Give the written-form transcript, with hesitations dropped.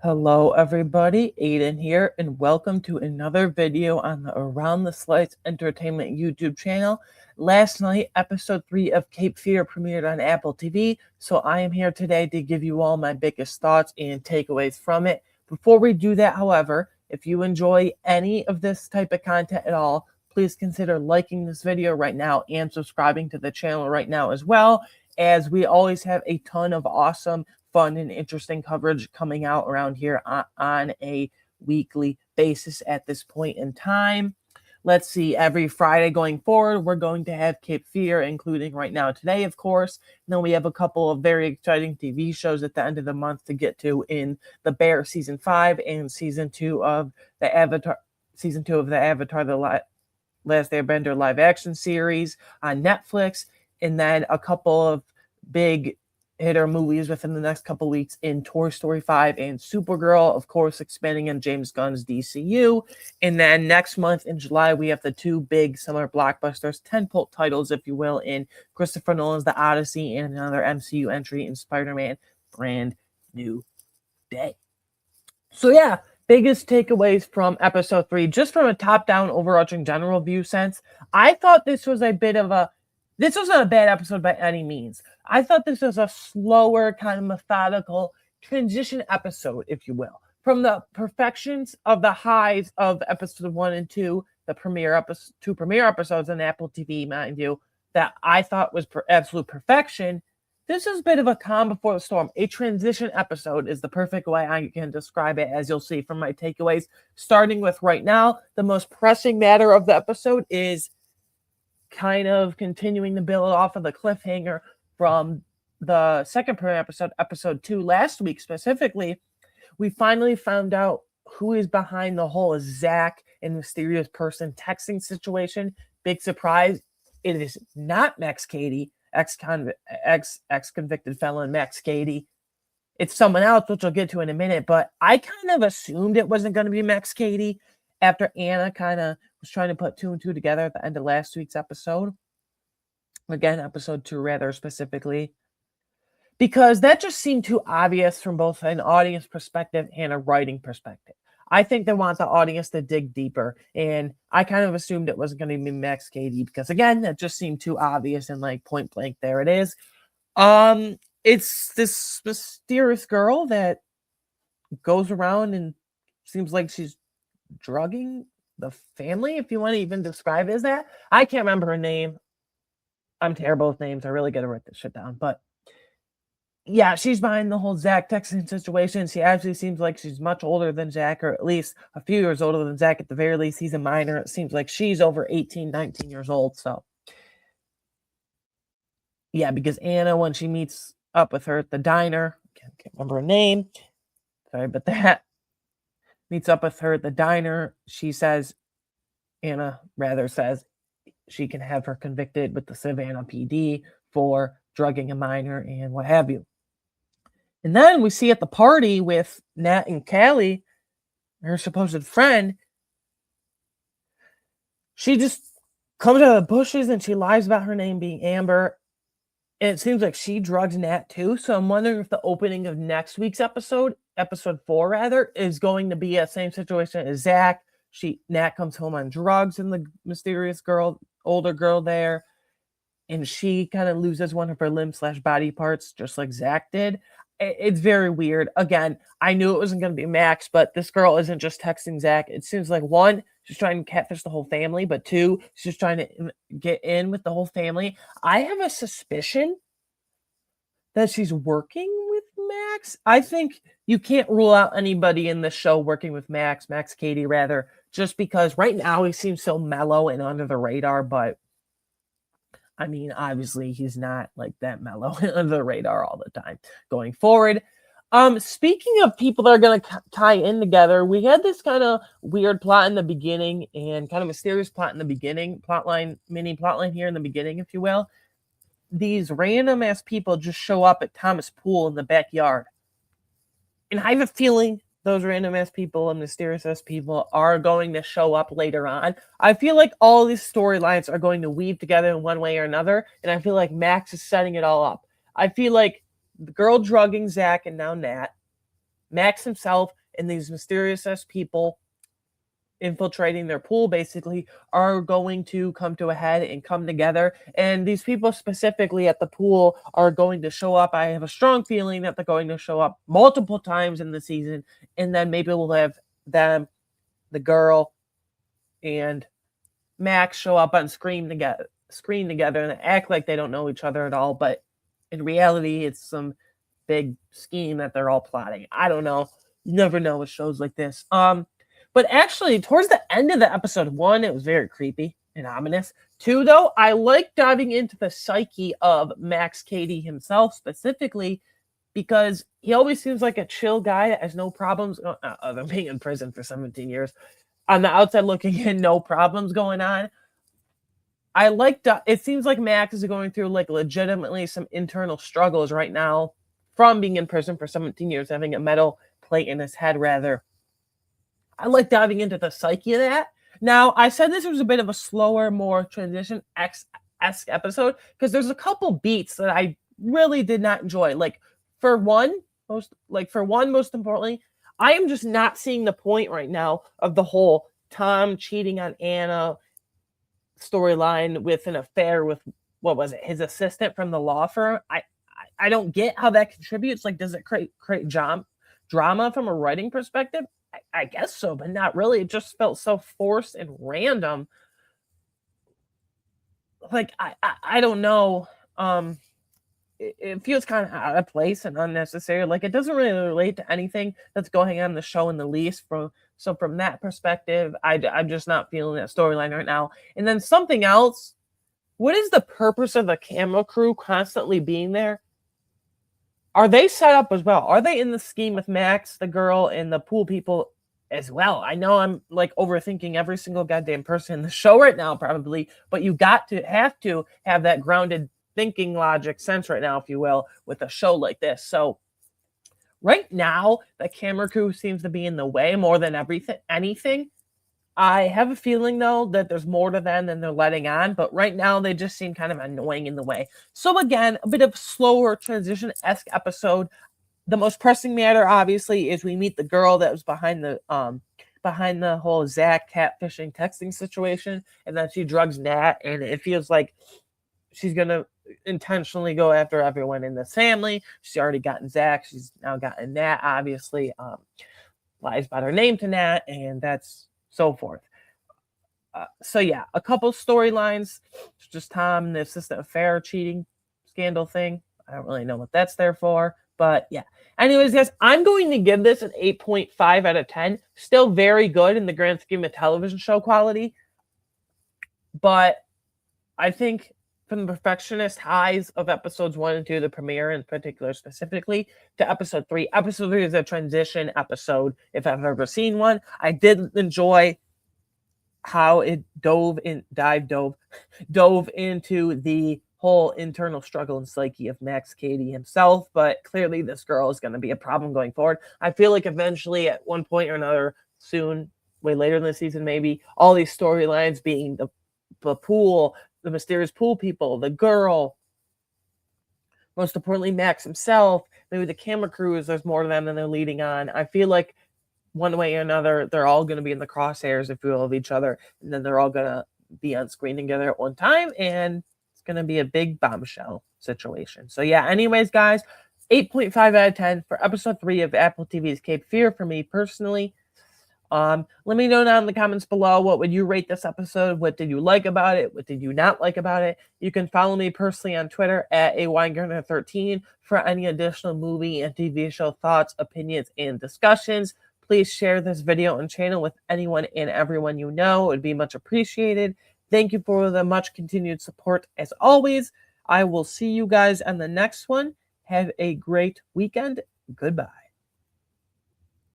Hello everybody, Aiden here, and welcome to another video on the Around the Slice Entertainment YouTube channel. Last night, episode 3 of Cape Fear premiered on Apple TV, so I am here today to give you all my biggest thoughts and takeaways from it. Before we do that, however, if you enjoy any of this type of content at all, please consider liking this video right now and subscribing to the channel right now as well, as we always have a ton of awesome fun and interesting coverage coming out around here on a weekly basis at this point in time. Let's see, every Friday going forward, we're going to have Cape Fear, including right now today, of course. And then we have a couple of very exciting TV shows at the end of the month to get to in The Bear Season 5 and Season 2 of the Avatar, The Last Airbender live action series on Netflix. And then a couple of big hitter movies within the next couple weeks in Toy Story 5 and Supergirl, of course, expanding on James Gunn's DCU. And then next month in July, we have the two big summer blockbusters, tentpole titles, if you will, in Christopher Nolan's The Odyssey and another MCU entry in Spider-Man Brand New Day. So yeah, biggest takeaways from episode 3, just from a top-down overarching general view sense. I thought this was this wasn't a bad episode by any means. I thought this was a slower, kind of methodical transition episode, if you will, from the perfections of the highs of episode 1 and 2, the two premiere episodes on Apple TV, mind you, that I thought was absolute perfection. This is a bit of a calm before the storm. A transition episode is the perfect way I can describe it, as you'll see from my takeaways. Starting with right now, the most pressing matter of the episode is kind of continuing to build off of the cliffhanger from the second premiere episode, episode 2, last week specifically. We finally found out who is behind the whole Zach and mysterious person texting situation. Big surprise. It is not Max Cady, ex-convicted felon Max Cady. It's someone else, which I'll get to in a minute, but I kind of assumed it wasn't going to be Max Cady after Anna kind of was trying to put 2 and 2 together at the end of last week's episode. Again, episode 2 rather specifically. Because that just seemed too obvious from both an audience perspective and a writing perspective. I think they want the audience to dig deeper, and I kind of assumed it wasn't going to be Max Cady because, again, that just seemed too obvious and like point blank, there it is. It's this mysterious girl that goes around and seems like she's drugging the family, if you want to even describe it as that. I can't remember her name. I'm terrible with names. I really got to write this shit down. But yeah, she's behind the whole Zach texting situation. She actually seems like she's much older than Zach, or at least a few years older than Zach. At the very least, he's a minor. It seems like she's over 18, 19 years old. So yeah, because Anna, when she meets up with her at the diner, can't remember her name. Sorry about that. Meets up with her at the diner. Anna rather says she can have her convicted with the Savannah PD for drugging a minor and what have you. And then we see at the party with Nat and Callie, her supposed friend, she just comes out of the bushes and she lies about her name being Amber. And it seems like she drugs Nat too. So I'm wondering if the opening of next week's episode 4 rather, is going to be a same situation as Zach. Nat comes home on drugs and the mysterious older girl there. And she kind of loses one of her limb/body parts, just like Zach did. It's very weird. Again, I knew it wasn't going to be Max, but this girl isn't just texting Zach. It seems like, 1, she's trying to catfish the whole family, but 2, she's trying to get in with the whole family. I have a suspicion that she's working with Max. I think you can't rule out anybody in the show working with Max Cady rather, just because right now he seems so mellow and under the radar, but I mean, obviously, he's not like that mellow and under the radar all the time going forward. Speaking of people that are going to tie in together, we had this kind of weird plot in the beginning and kind of mysterious plot in the beginning, mini plotline here in the beginning, if you will. These random ass people just show up at Thomas' pool in the backyard. And I have a feeling those random ass people and mysterious ass people are going to show up later on. I feel like all these storylines are going to weave together in one way or another, and I feel like Max is setting it all up. I feel like the girl drugging Zach and now Nat, Max himself and these mysterious people infiltrating their pool basically are going to come to a head and come together, and these people specifically at the pool are going to show up. I have a strong feeling that they're going to show up multiple times in the season, and then maybe we'll have them, the girl, and Max show up on screen together and act like they don't know each other at all, but in reality it's some big scheme that they're all plotting. I don't know. You never know with shows like this. But actually, towards the end of the episode 1, it was very creepy and ominous. 2, though, I like diving into the psyche of Max Cady himself specifically, because he always seems like a chill guy that has no problems other than being in prison for 17 years. On the outside looking in, no problems going on. It seems like Max is going through like legitimately some internal struggles right now from being in prison for 17 years, having a metal plate in his head rather. I like diving into the psyche of that. Now, I said this was a bit of a slower, more transition-esque episode because there's a couple beats that I really did not enjoy. Most importantly, I am just not seeing the point right now of the whole Tom cheating on Anna storyline with an affair with, what was it, his assistant from the law firm. I don't get how that contributes. Like, does it create drama from a writing perspective? I guess so, but not really. It just felt so forced and random. Like, I don't know. It feels kind of out of place and unnecessary. Like, it doesn't really relate to anything that's going on in the show in the least. So from that perspective, I'm just not feeling that storyline right now. And then something else. What is the purpose of the camera crew constantly being there? Are they set up as well? Are they in the scheme with Max, the girl, and the pool people as well? I know I'm like overthinking every single goddamn person in the show right now, probably, but you have to have that grounded thinking logic sense right now, if you will, with a show like this. So right now, the camera crew seems to be in the way more than anything. I have a feeling, though, that there's more to them than they're letting on, but right now they just seem kind of annoying in the way. So again, a bit of slower transition-esque episode. The most pressing matter, obviously, is we meet the girl that was behind the whole Zach catfishing texting situation, and then she drugs Nat, and it feels like she's gonna intentionally go after everyone in this family. She's already gotten Zach. She's now gotten Nat, obviously. Lies about her name to Nat, and that's so forth. So yeah, a couple storylines. It's just Tom and the assistant affair cheating scandal thing. I don't really know what that's there for, but yeah. Anyways, guys, I'm going to give this an 8.5 out of 10. Still very good in the grand scheme of television show quality, but I think from the perfectionist highs of episodes 1 and 2, the premiere in particular specifically, to episode 3. Episode 3 is a transition episode, if I've ever seen one. I did enjoy how it dove into the whole internal struggle and psyche of Max Cady himself, but clearly this girl is going to be a problem going forward. I feel like eventually at one point or another, soon, way later in the season maybe, all these storylines being the pool, the mysterious pool people, the girl, most importantly, Max himself, maybe the camera crews, there's more to them than they're leading on. I feel like one way or another, they're all going to be in the crosshairs, if you will, of each other, and then they're all going to be on screen together at one time, and it's going to be a big bombshell situation. So yeah, anyways, guys, 8.5 out of 10 for episode 3 of Apple TV's Cape Fear for me personally. Let me know down in the comments below, what would you rate this episode? What did you like about it? What did you not like about it? You can follow me personally on Twitter at AWeingartner13 for any additional movie and TV show thoughts, opinions, and discussions. Please share this video and channel with anyone and everyone you know. It would be much appreciated. Thank you for the much continued support as always. I will see you guys on the next one. Have a great weekend. Goodbye.